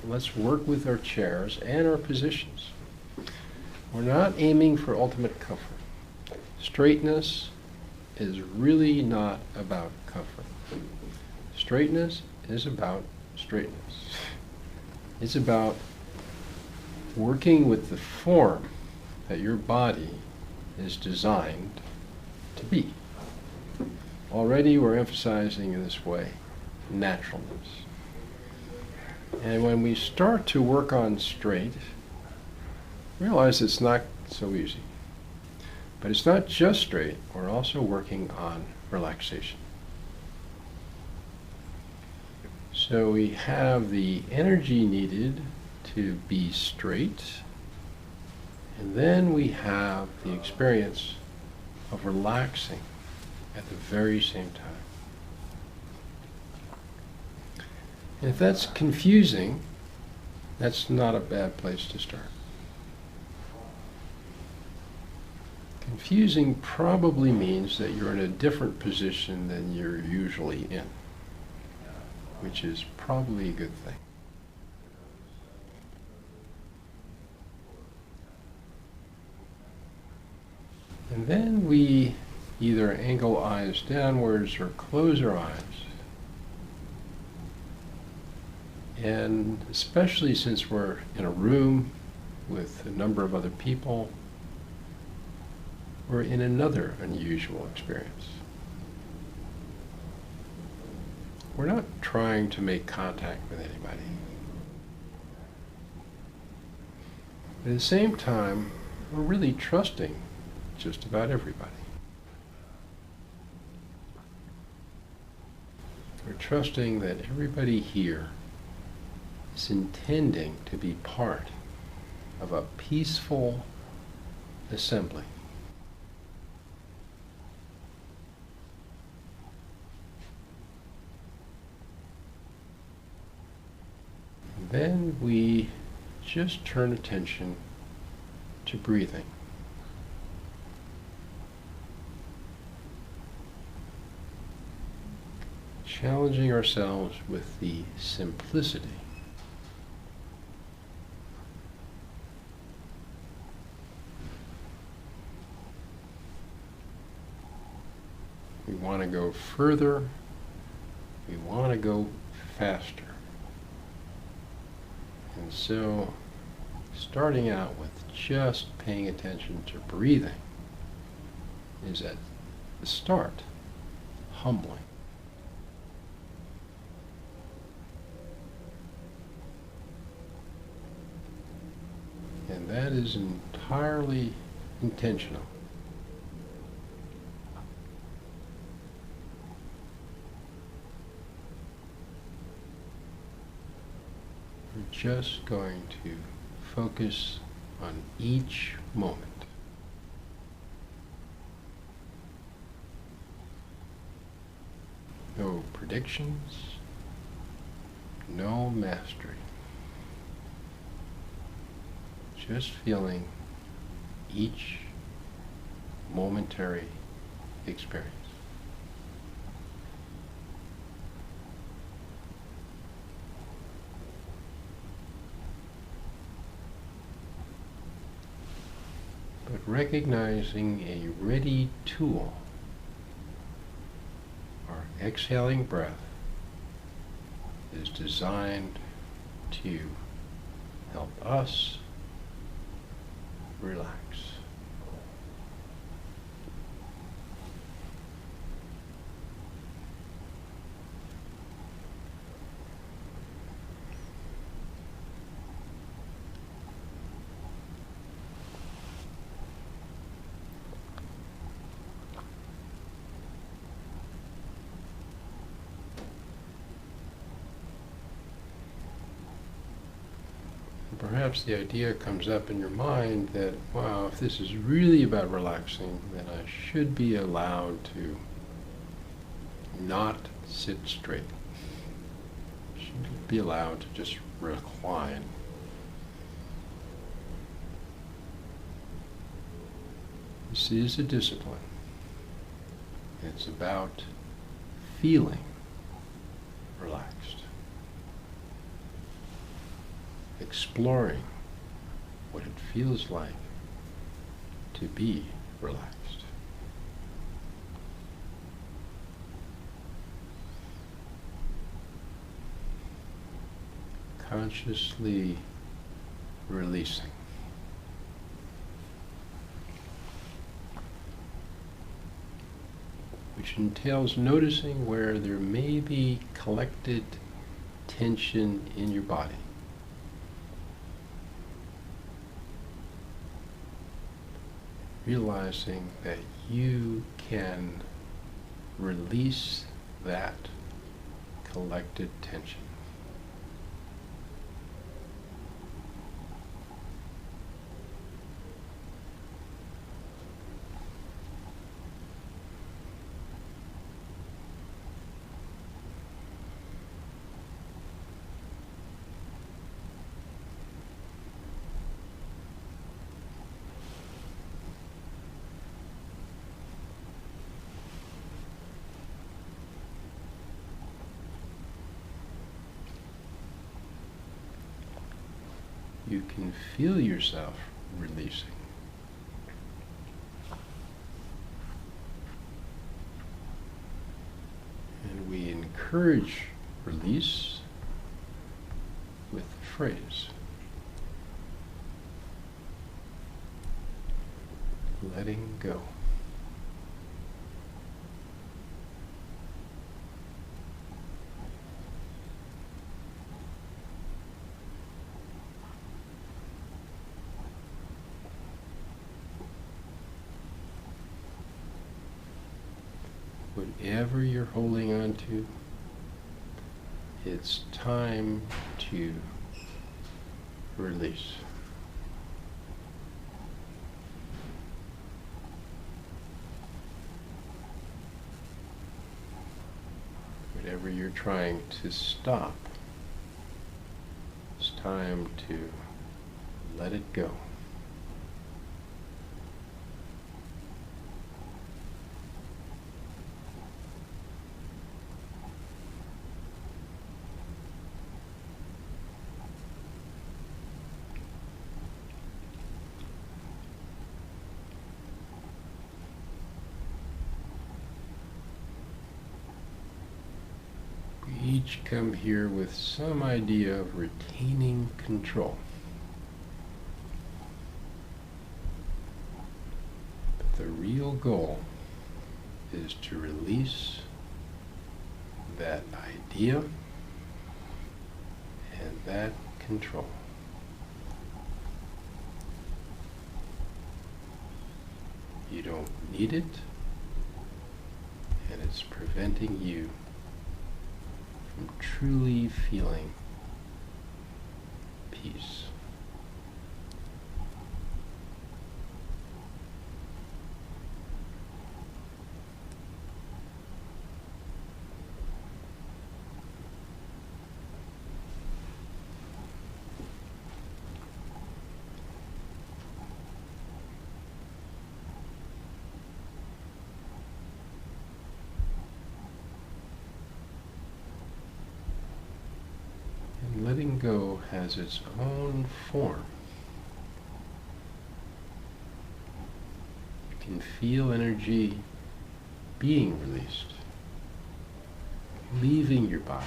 let's work with our chairs and our positions. We're not aiming for ultimate comfort. Straightness is really not about comfort. Straightness is about straightness. It's about working with the form that your body is designed to be. Already we're emphasizing in this way naturalness. And when we start to work on straight, realize it's not so easy. But it's not just straight, we're also working on relaxation. So we have the energy needed to be straight, and then we have the experience of relaxing at the very same time. And if that's confusing, that's not a bad place to start. Confusing probably means that you're in a different position than you're usually in, which is probably a good thing. And then we either angle eyes downwards or close our eyes. And especially since we're in a room with a number of other people, we're in another unusual experience. We're not trying to make contact with anybody. At the same time, we're really trusting just about everybody. We're trusting that everybody here is intending to be part of a peaceful assembly. Then we just turn attention to breathing. Challenging ourselves with the simplicity we want to go further, we want to go faster. And so, starting out with just paying attention to breathing is at the start humbling. And that is entirely intentional. We're just going to focus on each moment. No predictions, no mastery. Just feeling each momentary experience. But recognizing a ready tool, our exhaling breath, is designed to help us relax. Perhaps the idea comes up in your mind that, wow, if this is really about relaxing, then I should be allowed to not sit straight. I should be allowed to just recline. This is a discipline. It's about feeling relaxed. exploring what it feels like to be relaxed. Consciously releasing. Which entails noticing where there may be collected tension in your body. Realizing that you can release that collected tension. You can feel yourself releasing. And we encourage release with the phrase, letting go. Whatever you're holding on to, it's time to release. Whatever you're trying to stop, it's time to let it go. Each come here with some idea of retaining control. But the real goal is to release that idea and that control. You don't need it, and it's preventing you from truly feeling peace. Letting go has its own form. You can feel energy being released, leaving your body,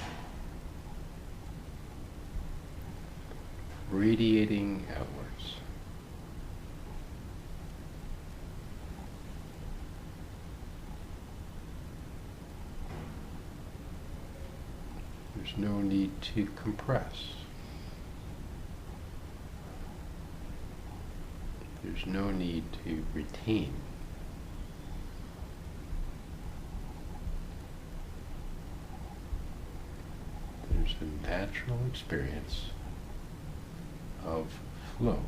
radiating outwards. There's no need to compress. There's no need to retain. There's a natural experience of flow.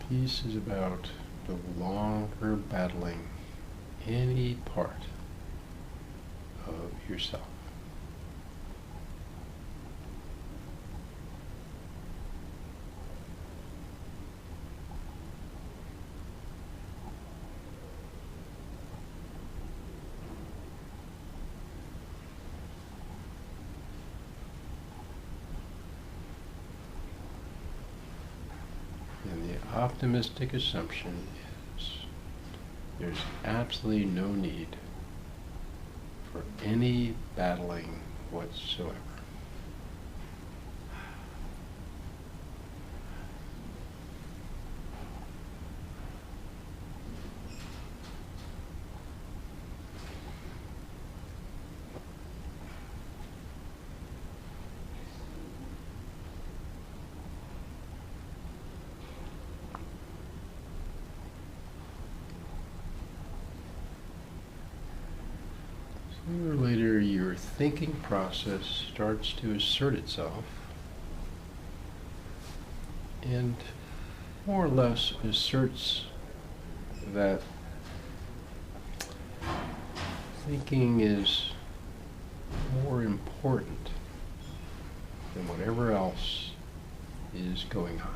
Peace is about no longer battling any part of yourself. And the optimistic assumption is there's absolutely no need for any battling whatsoever. Sooner or later, your thinking process starts to assert itself and more or less asserts that thinking is more important than whatever else is going on.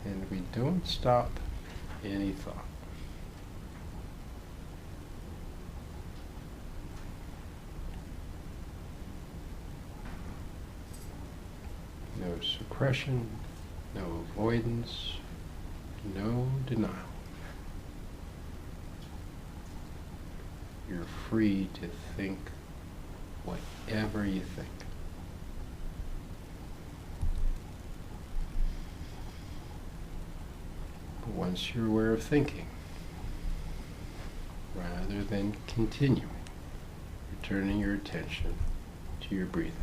And we don't stop any thought. No suppression, no avoidance, no denial. You're free to think whatever you think. But once you're aware of thinking, rather than continuing, returning your attention to your breathing.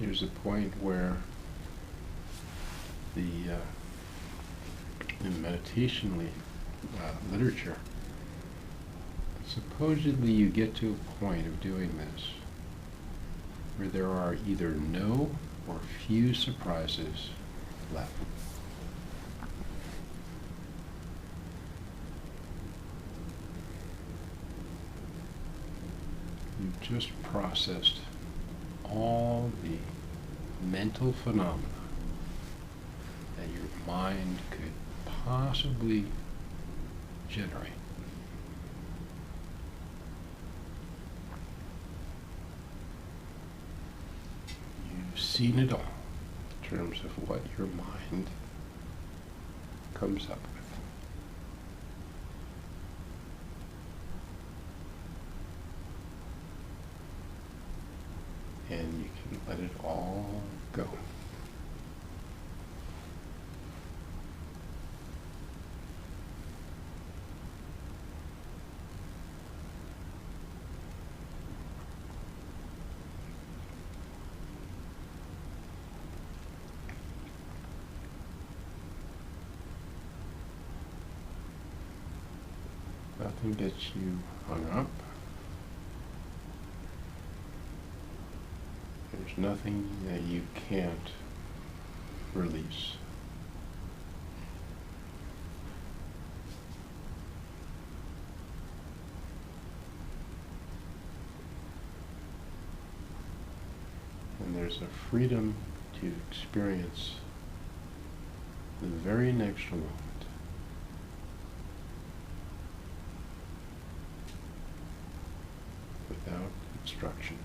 There's a point where in meditation literature, supposedly you get to a point of doing this where there are either no or few surprises left. You've just processed all the mental phenomena that your mind could possibly generate. You've seen it all in terms of what your mind comes up with. And you can let it all go. Nothing gets you hung up. There's nothing that you can't release. And there's a freedom to experience the very next moment without obstruction.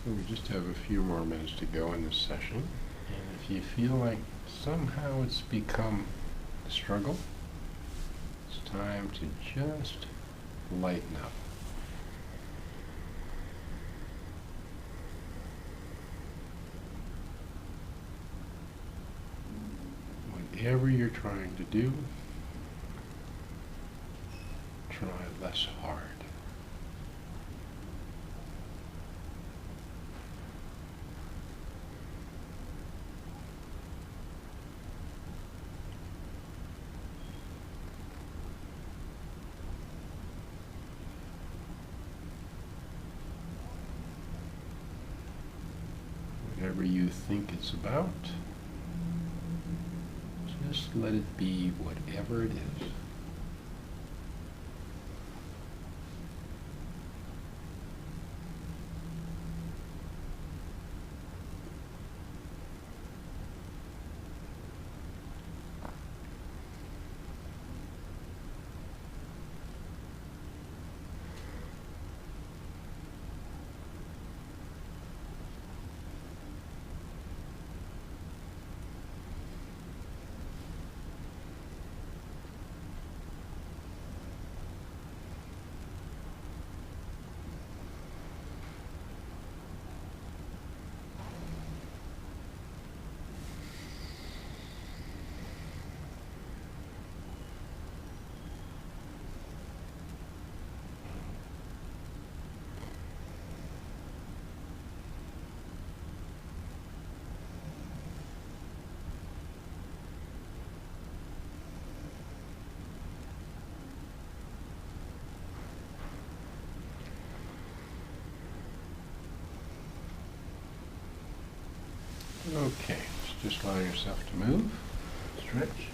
So we just have a few more minutes to go in this session, and if you feel like somehow it's become a struggle, it's time to just lighten up. Whatever you're trying to do, try less hard. Whatever you think it's about, just let it be whatever it is. Okay, just allow yourself to move, stretch.